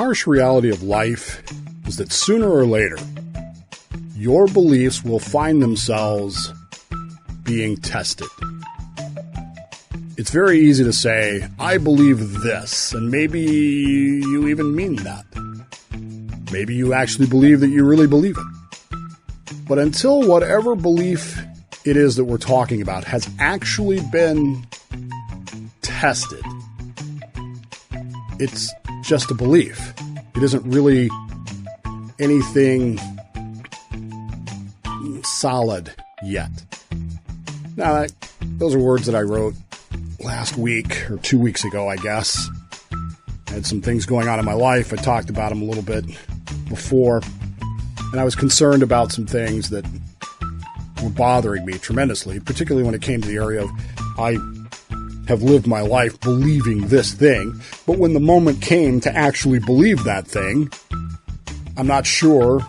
harsh reality of life is that sooner or later, your beliefs will find themselves being tested. It's very easy to say, I believe this, and maybe you even mean that. Maybe you actually believe that you really believe it. But until whatever belief it is that we're talking about has actually been tested, it's just a belief. It isn't really anything solid yet. Now, those are words that I wrote last week or 2 weeks ago, I guess. I had some things going on in my life. I talked about them a little bit before, and I was concerned about some things that were bothering me tremendously, particularly when it came to the area of I have lived my life believing this thing, but when the moment came to actually believe that thing, I'm not sure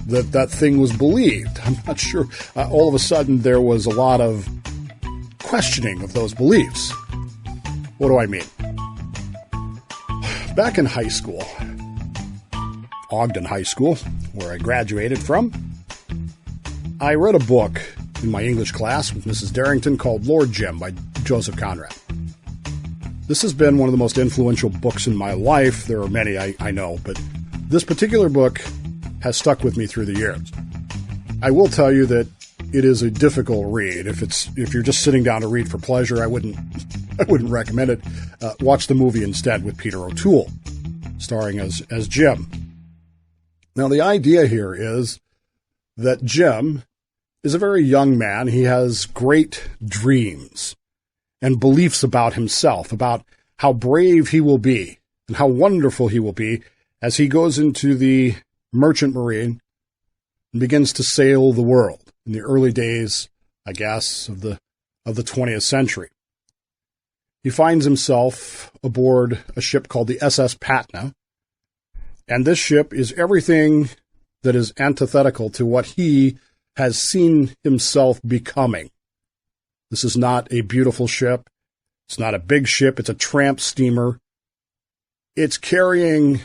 that that thing was believed. I'm not sure. All of a sudden, there was a lot of questioning of those beliefs. What do I mean? Back in high school, Ogden High School, where I graduated from, I read a book in my English class with Mrs. Darrington called Lord Jim by Joseph Conrad. This has been one of the most influential books in my life. There are many, I know, but this particular book has stuck with me through the years. I will tell you that it is a difficult read. If you're just sitting down to read for pleasure, I wouldn't recommend it. Watch the movie instead with Peter O'Toole, starring as Jim. Now, the idea here is that Jim is a very young man. He has great dreams and beliefs about himself, about how brave he will be and how wonderful he will be as he goes into the merchant marine and begins to sail the world in the early days, I guess, of the 20th century. He finds himself aboard a ship called the SS Patna, and this ship is everything that is antithetical to what he has seen himself becoming. This is not a beautiful ship. It's not a big ship. It's a tramp steamer. It's carrying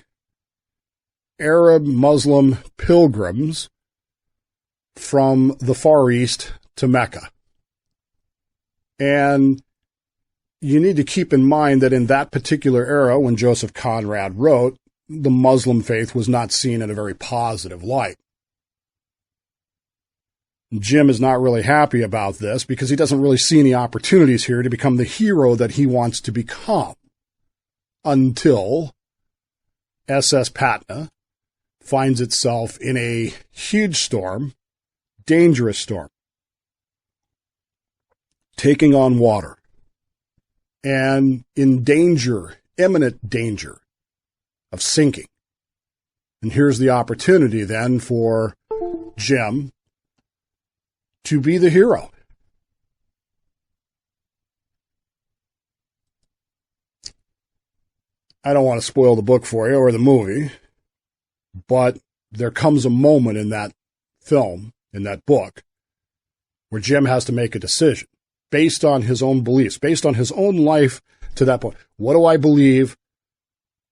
Arab Muslim pilgrims from the Far East to Mecca. And you need to keep in mind that in that particular era, when Joseph Conrad wrote, the Muslim faith was not seen in a very positive light. Jim is not really happy about this because he doesn't really see any opportunities here to become the hero that he wants to become until SS Patna finds itself in a huge storm, dangerous storm, taking on water, and in danger, imminent danger of sinking. And here's the opportunity then for Jim to be the hero. I don't want to spoil the book for you or the movie, but there comes a moment in that film, in that book, where Jim has to make a decision based on his own beliefs, based on his own life to that point. What do I believe?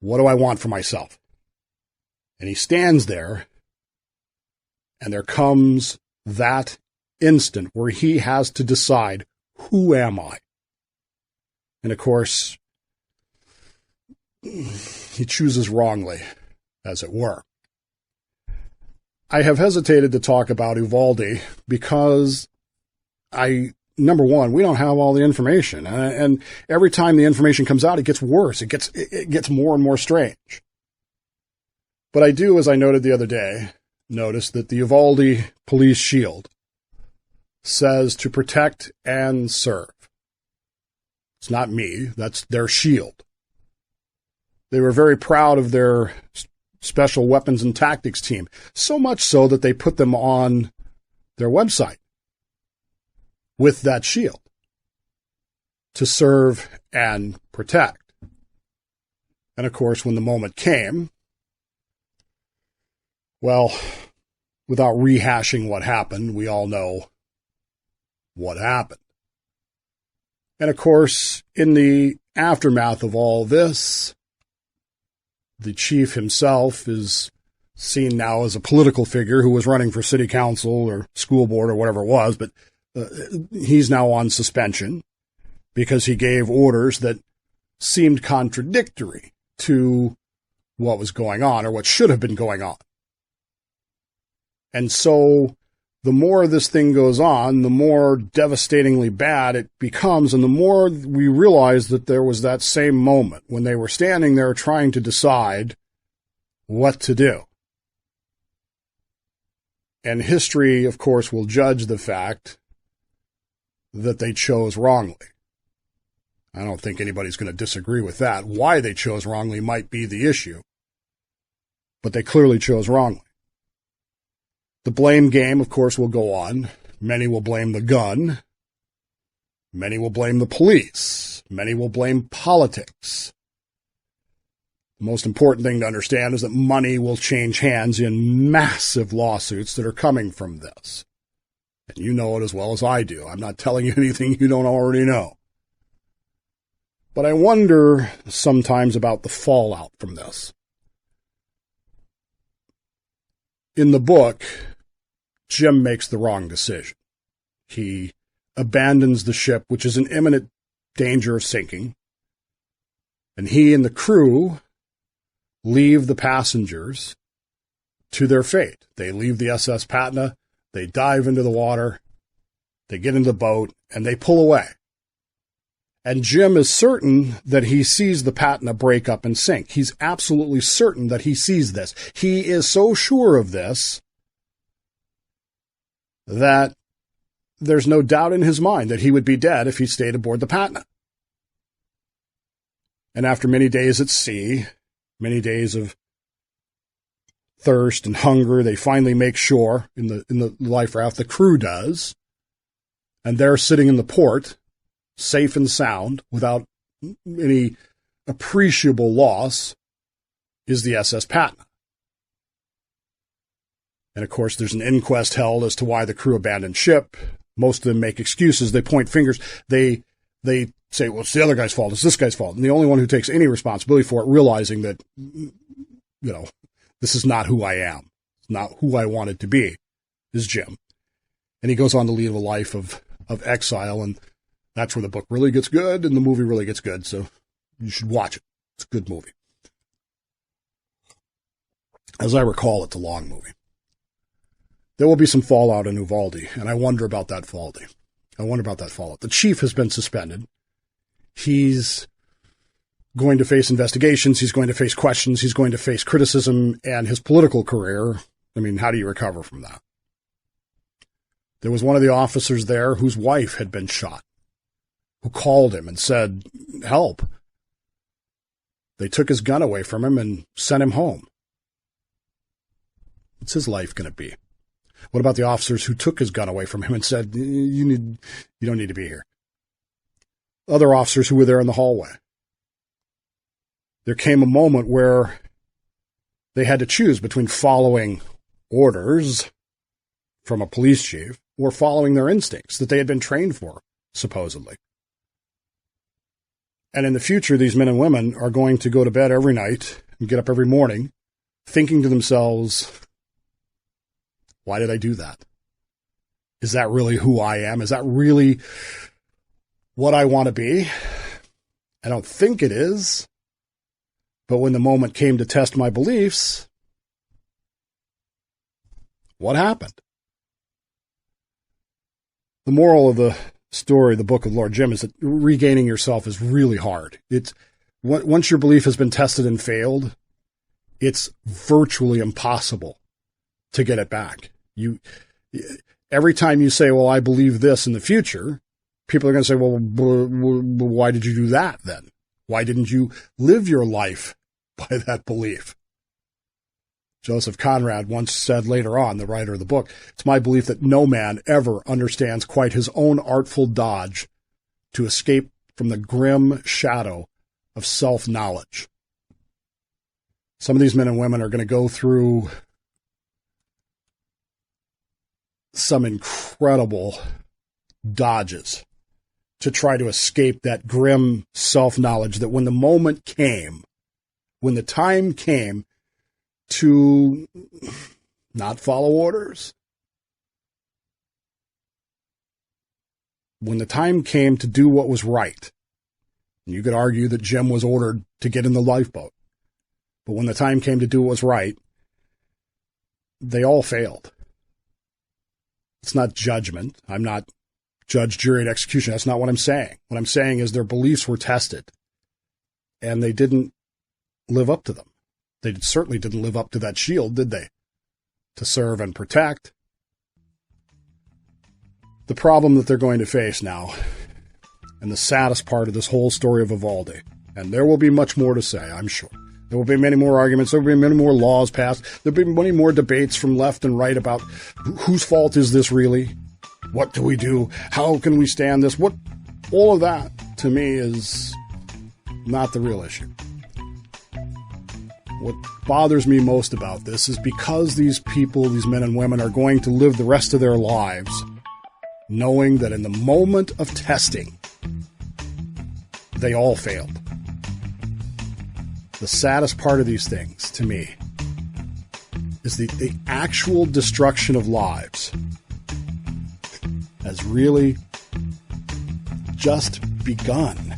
What do I want for myself? And he stands there, and there comes that instant where he has to decide, who am I? And of course, he chooses wrongly, as it were. I have hesitated to talk about Uvalde because number one, we don't have all the information. And every time the information comes out, it gets worse. It gets more and more strange. But I do, as I noted the other day, notice that the Uvalde police shield says to protect and serve. It's not me. That's their shield. They were very proud of their special weapons and tactics team, so much so that they put them on their website with that shield to serve and protect. And of course, when the moment came, well, without rehashing what happened, we all know what happened. And of course, in the aftermath of all this, The chief himself is seen now as a political figure who was running for city council or school board or whatever it was, but he's now on suspension because he gave orders that seemed contradictory to what was going on or what should have been going on. And so the more this thing goes on, the more devastatingly bad it becomes, and the more we realize that there was that same moment when they were standing there trying to decide what to do. And history, of course, will judge the fact that they chose wrongly. I don't think anybody's going to disagree with that. Why they chose wrongly might be the issue, but they clearly chose wrongly. The blame game, of course, will go on. Many will blame the gun. Many will blame the police. Many will blame politics. The most important thing to understand is that money will change hands in massive lawsuits that are coming from this. And you know it as well as I do. I'm not telling you anything you don't already know. But I wonder sometimes about the fallout from this. In the book, Jim makes the wrong decision. He abandons the ship, which is in imminent danger of sinking, and he and the crew leave the passengers to their fate. They leave the SS Patna, they dive into the water, they get into the boat, and they pull away. And Jim is certain that he sees the Patna break up and sink. He's absolutely certain that he sees this. He is so sure of this that there's no doubt in his mind that he would be dead if he stayed aboard the Patna. And after many days at sea, many days of thirst and hunger, they finally make shore in the life raft. The crew does. And they're sitting in the port, safe and sound, without any appreciable loss, is the SS Patna. And of course, there's an inquest held as to why the crew abandoned ship. Most of them make excuses. They point fingers. They say, well, it's the other guy's fault. It's this guy's fault. And the only one who takes any responsibility for it, realizing that, this is not who I am. It's not who I wanted to be, is Jim. And he goes on to lead a life of exile. And that's where the book really gets good and the movie really gets good. So you should watch it. It's a good movie. As I recall, it's a long movie. There will be some fallout in Uvalde, and I wonder about that fallout. The chief has been suspended. He's going to face investigations. He's going to face questions. He's going to face criticism, and his political career. I mean, how do you recover from that? There was one of the officers there whose wife had been shot, who called him and said, help. They took his gun away from him and sent him home. What's his life going to be? What about the officers who took his gun away from him and said, you don't need to be here? Other officers who were there in the hallway. There came a moment where they had to choose between following orders from a police chief or following their instincts that they had been trained for, supposedly. And in the future, these men and women are going to go to bed every night and get up every morning thinking to themselves, why did I do that? Is that really who I am? Is that really what I want to be? I don't think it is. But when the moment came to test my beliefs, what happened? The moral of the story, the book of Lord Jim, is that regaining yourself is really hard. It's once your belief has been tested and failed, it's virtually impossible to get it back. Every time you say, well, I believe this in the future, people are going to say, well, why did you do that then? Why didn't you live your life by that belief? Joseph Conrad once said later on, the writer of the book, it's my belief that no man ever understands quite his own artful dodge to escape from the grim shadow of self-knowledge. Some of these men and women are going to go through some incredible dodges to try to escape that grim self-knowledge that when the moment came, when the time came to not follow orders, when the time came to do what was right, and you could argue that Jim was ordered to get in the lifeboat, but when the time came to do what was right, they all failed. It's not judgment. I'm not judge, jury, and execution. That's not what I'm saying. What I'm saying is their beliefs were tested, and they didn't live up to them. They certainly didn't live up to that shield, did they? To serve and protect. The problem that they're going to face now, and the saddest part of this whole story of Uvalde, and there will be much more to say, I'm sure. There will be many more arguments. There will be many more laws passed. There will be many more debates from left and right about whose fault is this really? What do we do? How can we stand this? All of that, to me, is not the real issue. What bothers me most about this is because these people, these men and women, are going to live the rest of their lives knowing that in the moment of testing, they all failed. The saddest part of these things, to me, is the actual destruction of lives has really just begun.